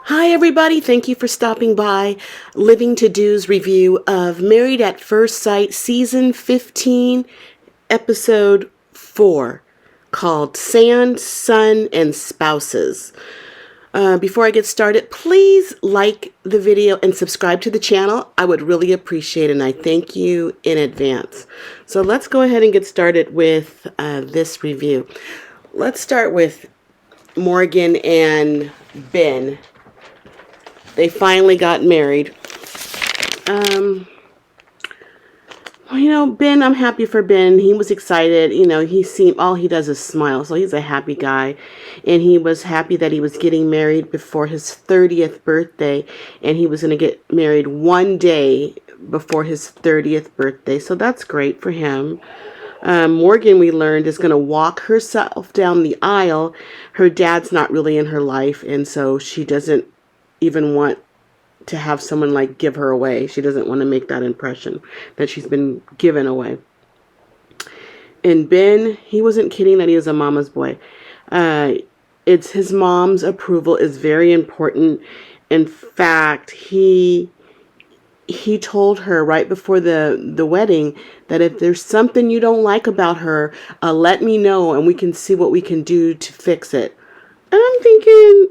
Hi, everybody. Thank you for stopping by. Living to Do's review of Married at First Sight, Season 15, Episode 4, called Sand, Sun, and Spouses. Before I get started, please like the video and subscribe to the channel. I would really appreciate it, and I thank you in advance. So let's go ahead and get started with this review. Let's start with Morgan and Ben. They finally got married. Ben, I'm happy for Ben. He was excited. All he does is smile. So he's a happy guy. And he was happy that he was getting married before his 30th birthday. And he was going to get married one day before his 30th birthday. So that's great for him. Morgan, we learned, is going to walk herself down the aisle. Her dad's not really in her life. And so she doesn't even want to have someone like give her away. She doesn't want to make that impression that she's been given away. And Ben, he wasn't kidding that he was a mama's boy. It's his mom's approval is very important. In fact, he told her right before the wedding that if there's something you don't like about her, let me know and we can see what we can do to fix it. And I'm thinking,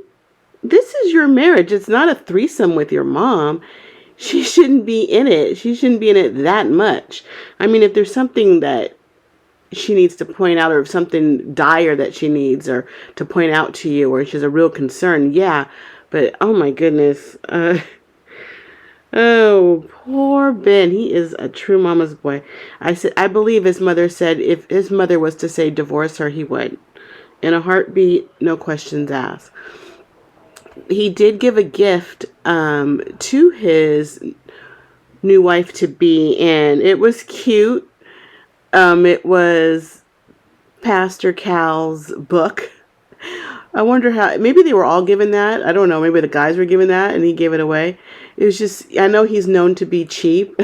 this is your marriage. It's not a threesome with your mom. She shouldn't be in it. She shouldn't be in it that much. I mean, if there's something that she needs to point out, or if something dire that she needs or to point out to you, or she's a real concern, yeah. But oh my goodness. Oh, poor Ben. He is a true mama's boy. I believe his mother said if his mother was to say divorce her, he would. In a heartbeat, no questions asked. He did give a gift to his new wife-to-be, and it was cute. It was Pastor Cal's book. I wonder how, maybe they were all given that. I don't know. Maybe the guys were given that, and he gave it away. It was just, I know he's known to be cheap.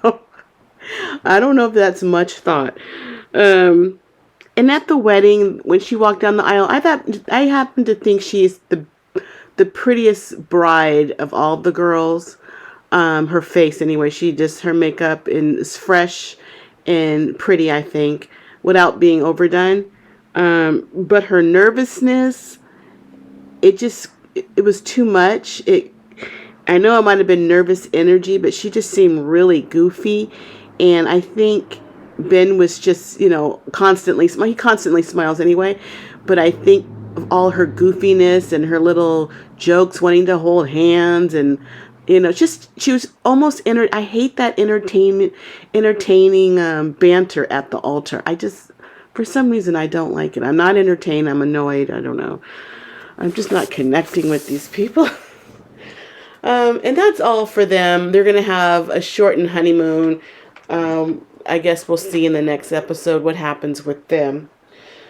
So I don't know if that's much thought. And at the wedding, when she walked down the aisle, I happened to think she's the prettiest bride of all the girls. Her face anyway, her makeup is fresh and pretty, I think, without being overdone. But her nervousness, it was too much. I know it might have been nervous energy, but she just seemed really goofy. And I think Ben was just, constantly, he constantly smiles anyway, but I think of all her goofiness and her little jokes, wanting to hold hands, and she was almost I hate that entertaining banter at the altar. For some reason I don't like it. I'm not entertained. I'm annoyed. I don't know. I'm just not connecting with these people. And that's all for them. They're gonna have a shortened honeymoon. I guess we'll see in the next episode what happens with them.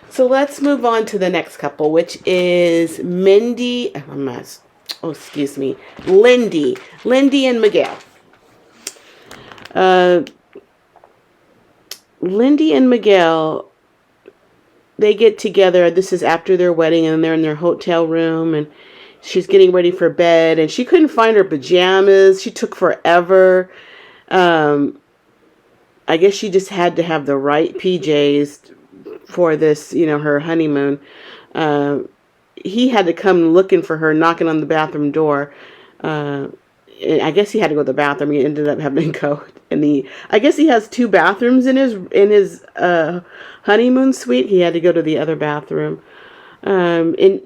So let's move on to the next couple, which is Lindy and Miguel. Lindy and Miguel, they get together. This is after their wedding, and they're in their hotel room, and she's getting ready for bed, and she couldn't find her pajamas. She took forever. I guess she just had to have the right PJs for this, her honeymoon. He had to come looking for her, knocking on the bathroom door. I guess he had to go to the bathroom. He ended up having to go. I guess he has 2 bathrooms in his honeymoon suite. He had to go to the other bathroom. And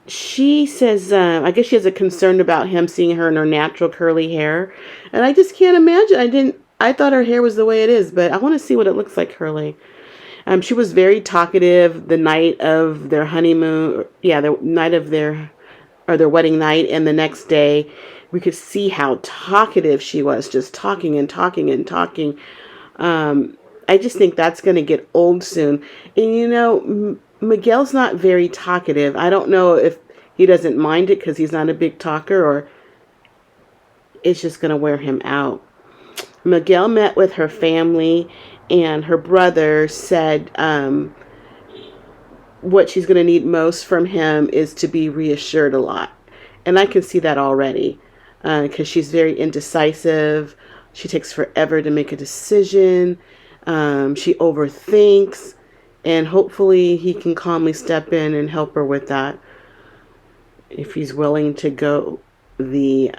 she says, I guess she has a concern about him seeing her in her natural curly hair. And I just can't imagine. I thought her hair was the way it is, but I want to see what it looks like curly. She was very talkative the night of their honeymoon. Yeah, the night of their wedding night, and the next day we could see how talkative she was, just talking and talking and talking. I just think that's going to get old soon. And Miguel's not very talkative. I don't know if he doesn't mind it because he's not a big talker, or it's just going to wear him out. Miguel met with her family, and her brother said what she's going to need most from him is to be reassured a lot. And I can see that already because she's very indecisive. She takes forever to make a decision. She overthinks. And hopefully he can calmly step in and help her with that if he's willing to go the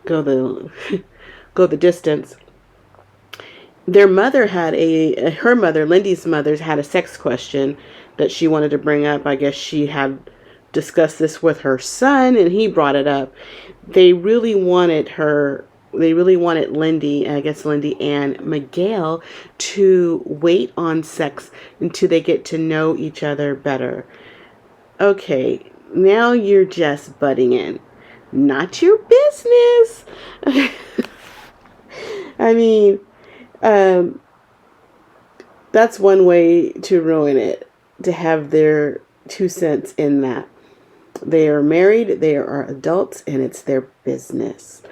go the go the distance. Their mother had her mother, Lindy's mother, had a sex question that she wanted to bring up. I guess she had discussed this with her son and he brought it up. They really wanted Lindy, I guess Lindy and Miguel, to wait on sex until they get to know each other better. Okay, now you're just butting in. Not your business. I mean, that's one way to ruin it, to have their 2 cents in that. They are married, they are adults, and it's their business.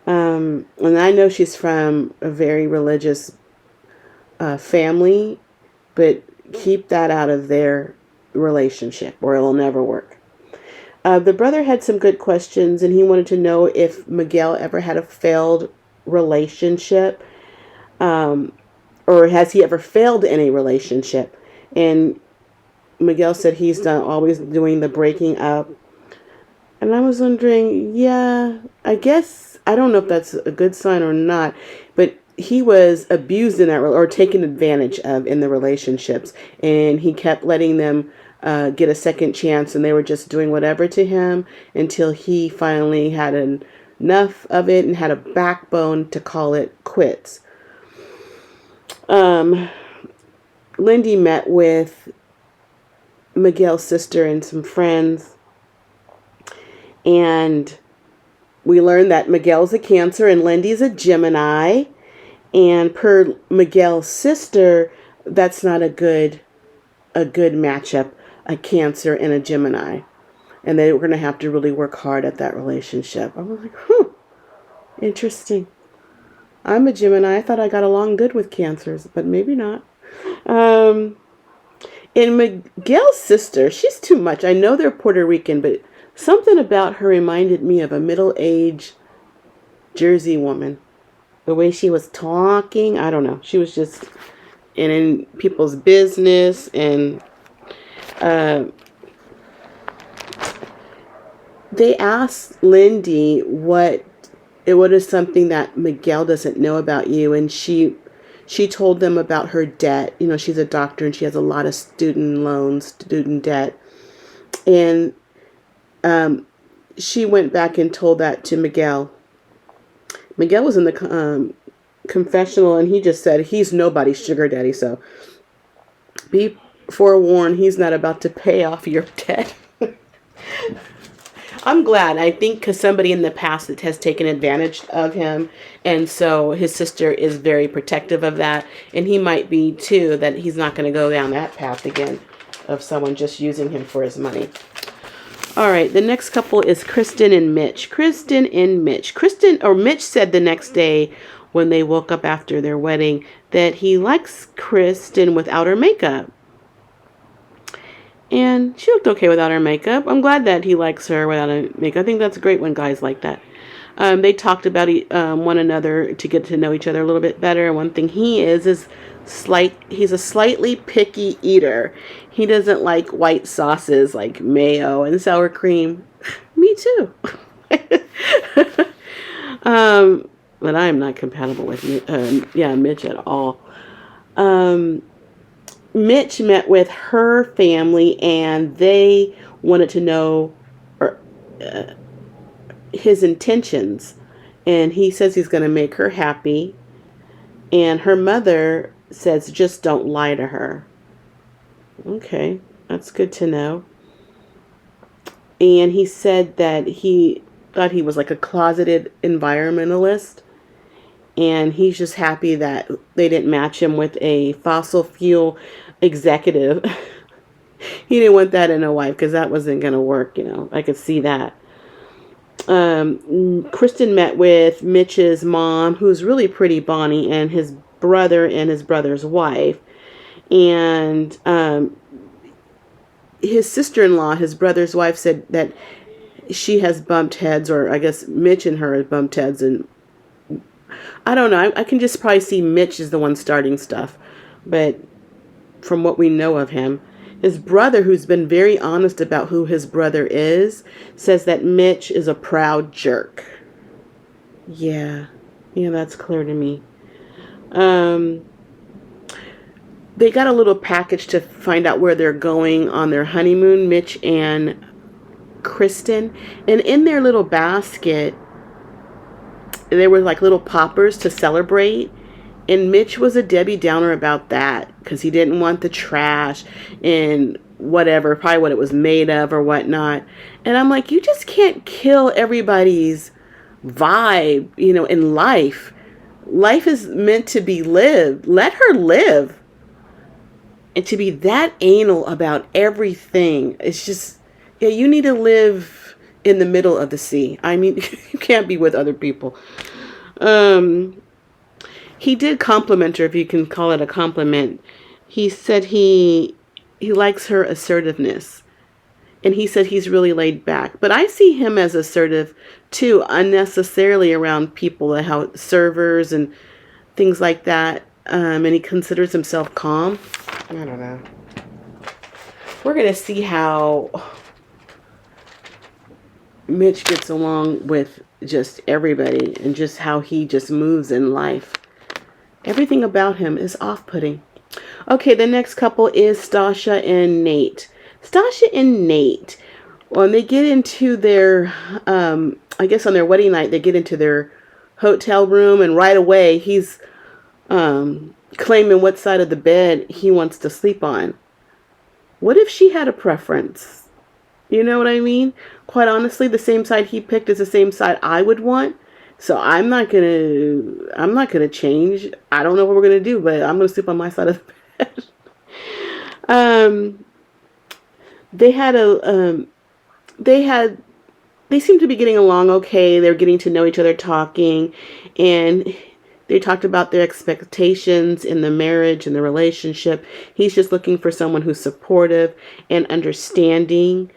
And I know she's from a very religious family, but keep that out of their relationship or it'll never work. The brother had some good questions, and he wanted to know if Miguel ever had a failed relationship, or has he ever failed in a relationship? And Miguel said he's always doing the breaking up. And I was wondering, yeah, I guess, I don't know if that's a good sign or not, but he was abused in that, or taken advantage of in the relationships. And he kept letting them get a second chance, and they were just doing whatever to him until he finally had enough of it and had a backbone to call it quits. Lindy met with Miguel's sister and some friends, and we learned that Miguel's a Cancer and Lindy's a Gemini, and per Miguel's sister, that's not a good matchup, a Cancer and a Gemini, and they were going to have to really work hard at that relationship. I was like, interesting. I'm a Gemini. I thought I got along good with Cancers, but maybe not. And Miguel's sister, she's too much. I know they're Puerto Rican, but something about her reminded me of a middle-aged Jersey woman. The way she was talking, I don't know. She was just in people's business, and they asked Lindy what is something that Miguel doesn't know about you, and she told them about her debt. You know, she's a doctor and she has a lot of student debt. And she went back and told that to Miguel. Miguel was in the confessional, and he just said he's nobody's sugar daddy, so be forewarned, he's not about to pay off your debt. I'm glad. I think because somebody in the past that has taken advantage of him, and so his sister is very protective of that, and he might be too, that he's not going to go down that path again of someone just using him for his money. All right, the next couple is Kristin and Mitch. Mitch said the next day when they woke up after their wedding that he likes Kristin without her makeup. And she looked okay without her makeup. I'm glad that he likes her without her makeup. I think that's great when guys like that. They talked about one another to get to know each other a little bit better. One thing he's a slightly picky eater. He doesn't like white sauces like mayo and sour cream. Me too. But I'm not compatible with Mitch at all. Mitch met with her family, and they wanted to know his intentions. And he says he's going to make her happy. And her mother says, just don't lie to her. Okay, that's good to know. And he said that he thought he was like a closeted environmentalist. And he's just happy that they didn't match him with a fossil fuel executive. He didn't want that in a wife because that wasn't going to work, I could see that. Kristin met with Mitch's mom, who's really pretty, Bonnie, and his brother and his brother's wife. And his sister-in-law, his brother's wife, said that she has bumped heads, or I guess Mitch and her have bumped heads, and I don't know. I can just probably see Mitch is the one starting stuff, but from what we know of him, his brother, who's been very honest about who his brother is, says that Mitch is a proud jerk. Yeah, that's clear to me. They got a little package to find out where they're going on their honeymoon, Mitch and Kristin. And in their little basket, there were like little poppers to celebrate. And Mitch was a Debbie Downer about that because he didn't want the trash and whatever, probably what it was made of or whatnot. And I'm like, you just can't kill everybody's vibe, in life. Life is meant to be lived. Let her live. And to be that anal about everything, it's just, you need to live in the middle of the sea. I mean, you can't be with other people. He did compliment her, if you can call it a compliment. He said he likes her assertiveness. And he said he's really laid back. But I see him as assertive, too, unnecessarily around people, how servers and things like that. And he considers himself calm. I don't know. We're going to see how Mitch gets along with just everybody and just how he just moves in life. Everything about him is off-putting. Okay, the next couple is Sasha and Nate. Sasha and Nate, when they get into their, I guess on their wedding night, they get into their hotel room, and right away he's claiming what side of the bed he wants to sleep on. What if she had a preference? You know what I mean? Quite honestly, the same side he picked is the same side I would want. So I'm not gonna change. I don't know what we're gonna do, but I'm gonna sleep on my side of the bed. They seem to be getting along okay. They're getting to know each other, talking, and they talked about their expectations in the marriage and the relationship. He's just looking for someone who's supportive and understanding.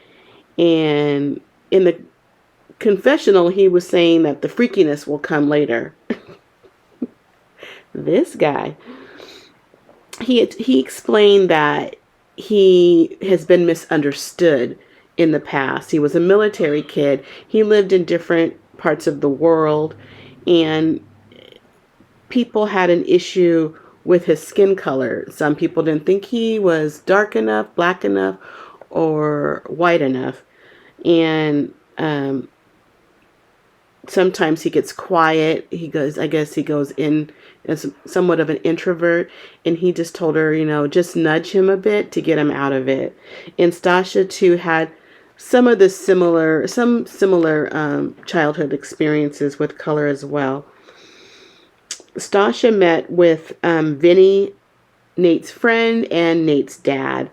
And in the confessional, he was saying that the freakiness will come later. This guy, he explained that he has been misunderstood in the past. He was a military kid. He lived in different parts of the world, and people had an issue with his skin color. Some people didn't think he was dark enough, black enough, or white enough. And sometimes he gets quiet. I guess he goes in as somewhat of an introvert, and he just told her, just nudge him a bit to get him out of it. And Sasha too had some similar childhood experiences with color as well. Sasha met with Vinny, Nate's friend, and Nate's dad.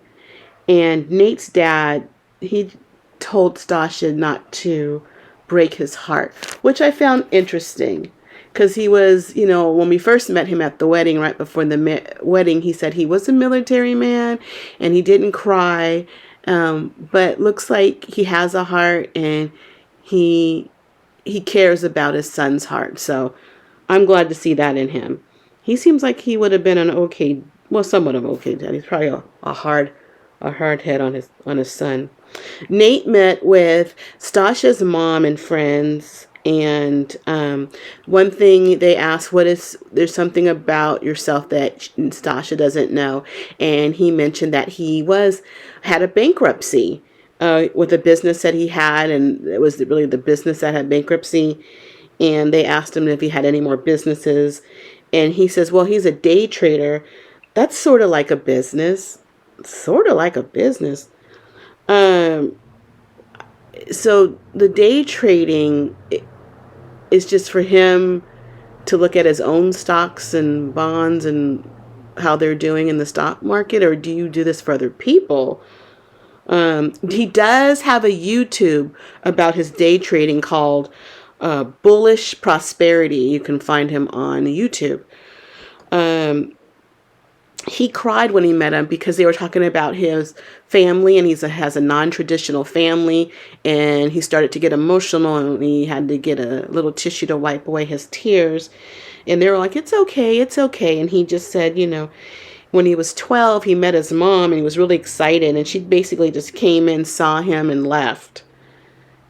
And Nate's dad, he told Sasha not to break his heart, which I found interesting. Because he was, when we first met him at the wedding, right before the wedding, he said he was a military man and he didn't cry. But looks like he has a heart, and he cares about his son's heart. So I'm glad to see that in him. He seems like he would have been somewhat of an okay dad. He's probably a hard head on his son. Nate met with Stasha's mom and friends, and one thing they asked, there's something about yourself that Stasha doesn't know, and he mentioned that he had a bankruptcy with a business that he had, and it was really the business that had bankruptcy. And they asked him if he had any more businesses, and he says, well, he's a day trader. That's sort of like a business. So the day trading is just for him to look at his own stocks and bonds and how they're doing in the stock market, or do you do this for other people? He does have a YouTube about his day trading called Bullish Prosperity. You can find him on YouTube. he cried when he met him because they were talking about his family, and has a non-traditional family, and he started to get emotional, and he had to get a little tissue to wipe away his tears. And they were like, it's okay, it's okay. And he just said, when he was 12, he met his mom, and he was really excited, and she basically just came in, saw him, and left.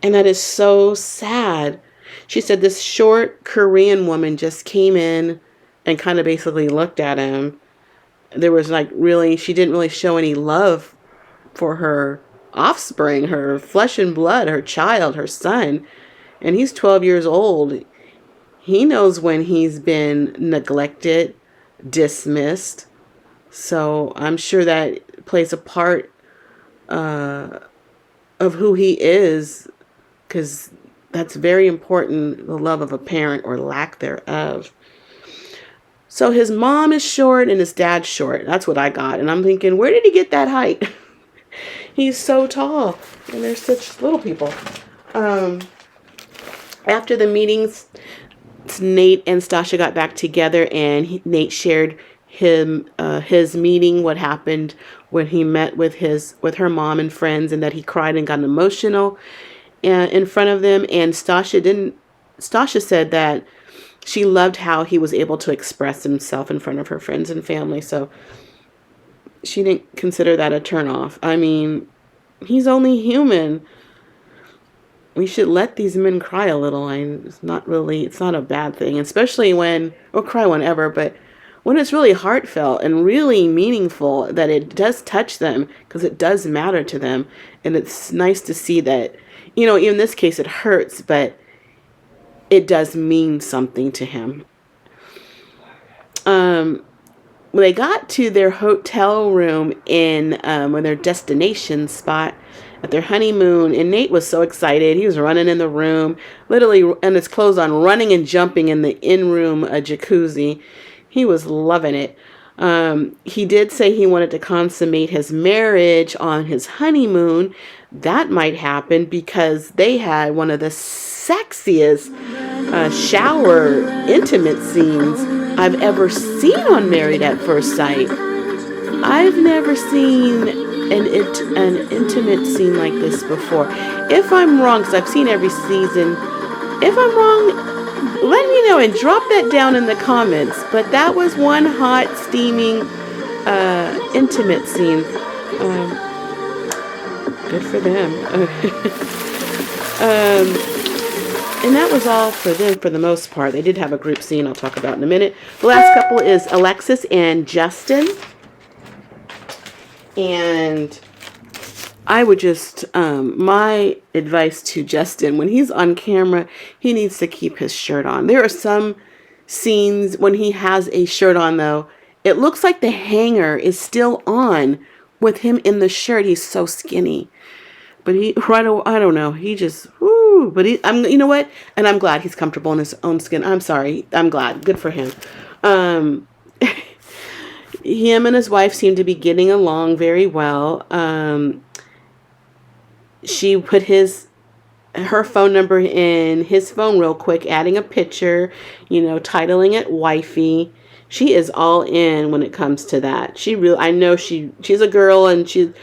And that is so sad. She said this short Korean woman just came in and kind of basically looked at him. There was she didn't really show any love for her offspring, her flesh and blood, her child, her son. And he's 12 years old. He knows when he's been neglected, dismissed. So I'm sure that plays a part of who he is, because that's very important, the love of a parent or lack thereof. So his mom is short and his dad's short. That's what I got. And I'm thinking, where did he get that height? He's so tall. And they're such little people. After the meetings, Nate and Sasha got back together, and Nate shared his meeting, what happened when he met with her mom and friends, and that he cried and got emotional in front of them. And Sasha said that she loved how he was able to express himself in front of her friends and family. So she didn't consider that a turnoff. I mean, he's only human. We should let these men cry a little. It's not a bad thing, especially or cry whenever, but when it's really heartfelt and really meaningful, that it does touch them, because it does matter to them. And it's nice to see that, in this case it hurts, but it does mean something to him. When they got to their hotel room in their destination spot at their honeymoon, and Nate was so excited. He was running in the room, literally, and his clothes on, running and jumping in the in-room jacuzzi. He was loving it. He did say he wanted to consummate his marriage on his honeymoon. That might happen because they had one of the sexiest shower intimate scenes I've ever seen on Married at First Sight. I've never seen an intimate scene like this before. If I'm wrong, because I've seen every season, if I'm wrong, let me know and drop that down in the comments. But that was one hot, steaming, intimate scene. Good for them. And that was all for them for the most part. They did have a group scene I'll talk about in a minute. The last couple is Alexis and Justin. And I would just, my advice to Justin, when he's on camera, he needs to keep his shirt on. There are some scenes when he has a shirt on, though. It looks like the hanger is still on with him in the shirt. He's so skinny. But I don't know. He just, whoo. But you know what? And I'm glad he's comfortable in his own skin. I'm sorry. I'm glad. Good for him. Him and his wife seem to be getting along very well. She put her phone number in his phone real quick, adding a picture, titling it wifey. She is all in when it comes to that. I know she's a girl, and a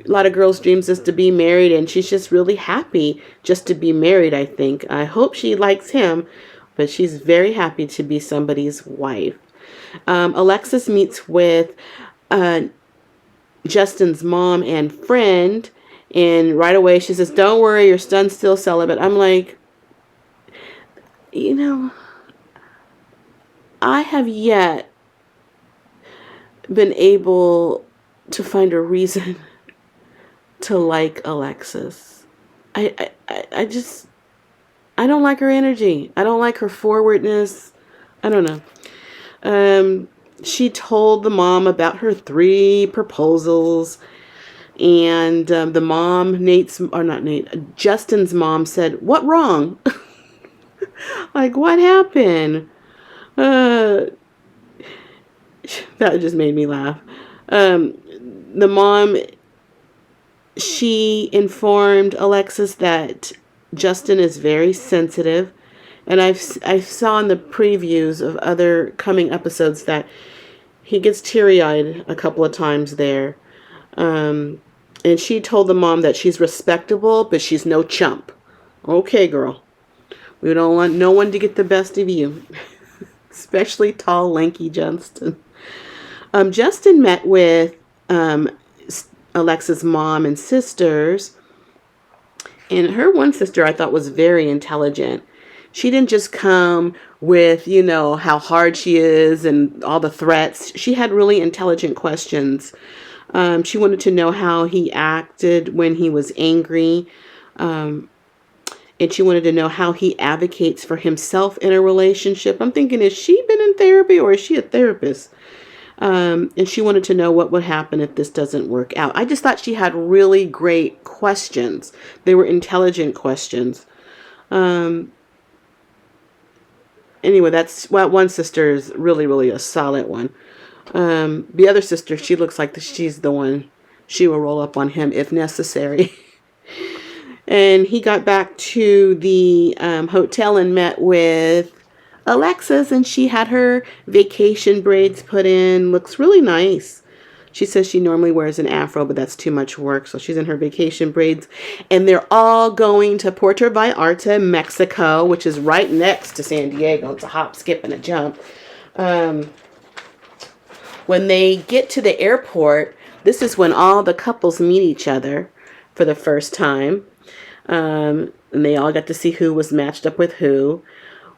lot of girls' dreams is to be married, and she's just really happy just to be married, I think. I hope she likes him, but she's very happy to be somebody's wife. Alexis meets with Justin's mom and friend, and right away she says, "Don't worry, your son's still celibate." I'm like, I have yet been able to find a reason to like Alexis. I don't like her energy. I don't like her forwardness. I don't know. She told the mom about her 3 proposals, and the mom, Justin's mom said, "What wrong?" Like, what happened? That just made me laugh. The mom, she informed Alexis that Justin is very sensitive, and I saw in the previews of other coming episodes that he gets teary-eyed a couple of times there. And she told the mom that she's respectable, but she's no chump. Okay, girl. We don't want no one to get the best of you. Especially tall, lanky Justin. Justin met with Alexa's mom and sisters. And her one sister I thought was very intelligent. She didn't just come with, you know, how hard she is and all the threats. She had really intelligent questions. She wanted to know how he acted when he was angry. And she wanted to know how he advocates for himself in a relationship. I'm thinking, has she been in therapy or is she a therapist? And she wanted to know what would happen if this doesn't work out. I just thought she had really great questions. They were intelligent questions. Anyway, that's one sister is really, really a solid one. The other sister, she looks like she's the one. She will roll up on him if necessary. And he got back to the hotel and met with Alexis, and she had her vacation braids put in. Looks really nice. She says she normally wears an afro, but that's too much work, so she's in her vacation braids. And they're all going to Puerta Vallarta, Mexico, which is right next to San Diego. It's a hop, skip, and a jump. When they get to the airport, this is when all the couples meet each other for the first time. And they all got to see who was matched up with who.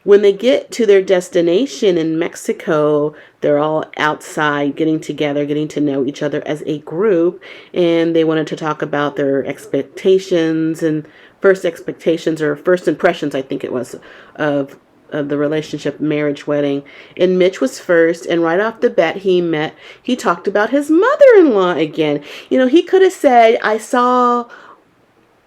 When they get to their destination in Mexico, they're all outside getting together, getting to know each other as a group. And they wanted to talk about their expectations and first expectations or first impressions, I think it was, of the relationship, marriage, wedding. And Mitch was first. And right off the bat, he talked about his mother-in-law again. You know, he could have said, I saw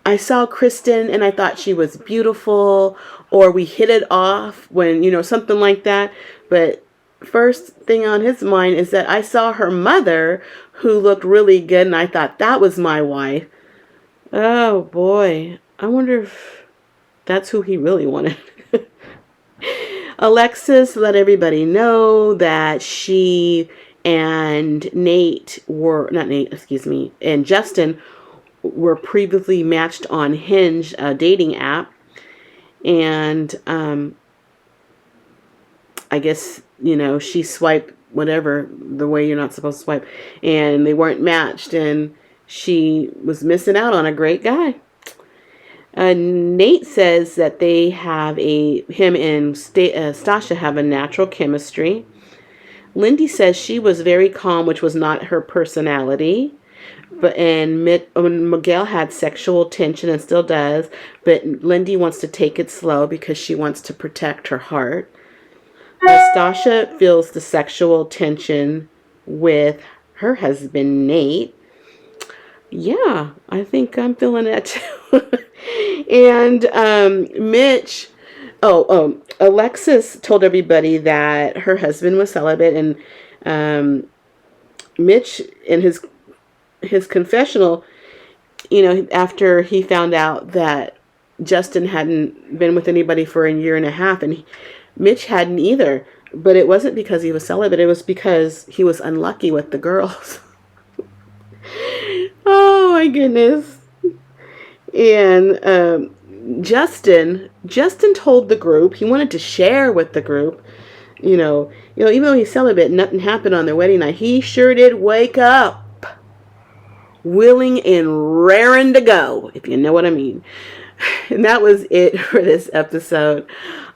Kristin and I thought she was beautiful, or we hit it off when, you know, something like that. But first thing on his mind is that I saw her mother who looked really good and I thought that was my wife. Oh boy. I wonder if that's who he really wanted. Alexis let everybody know that she and and Justin were previously matched on Hinge, a dating app. And I guess, you know, she swiped whatever, the way you're not supposed to swipe. And they weren't matched. And she was missing out on a great guy. Nate says that they have him and Sasha have a natural chemistry. Lindy says she was very calm, which was not her personality. And Miguel had sexual tension and still does, but Lindy wants to take it slow because she wants to protect her heart. Sasha feels the sexual tension with her husband, Nate. Yeah, I think I'm feeling that too. And Alexis told everybody that her husband was celibate, and Mitch in his confessional, you know, after he found out that Justin hadn't been with anybody for a year and a half, and Mitch hadn't either, but it wasn't because he was celibate, it was because he was unlucky with the girls. Oh my goodness. And Justin told the group he wanted to share with the group, you know, even though he's celibate, nothing happened on their wedding night. He sure did wake up willing and raring to go, if you know what I mean. And that was it for this episode.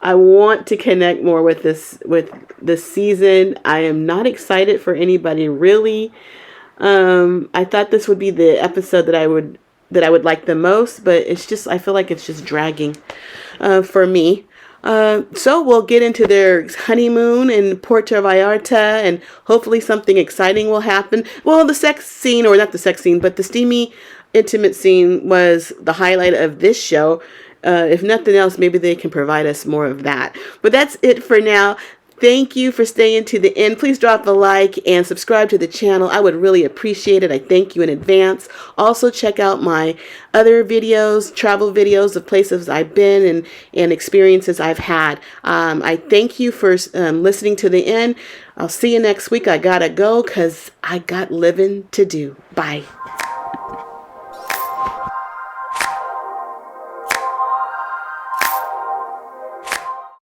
I want to connect more with this season. I am not excited for anybody really. I thought this would be the episode that I would like the most, but I feel like it's just dragging for me. So we'll get into their honeymoon in Puerta Vallarta, and hopefully something exciting will happen. Well, the sex scene, or not the sex scene, but the steamy intimate scene was the highlight of this show. If nothing else, maybe they can provide us more of that. But that's it for now. Thank you for staying to the end. Please drop a like and subscribe to the channel. I would really appreciate it. I thank you in advance. Also, check out my other videos, travel videos of places I've been and experiences I've had. I thank you for listening to the end. I'll see you next week. I gotta go because I got living to do. Bye.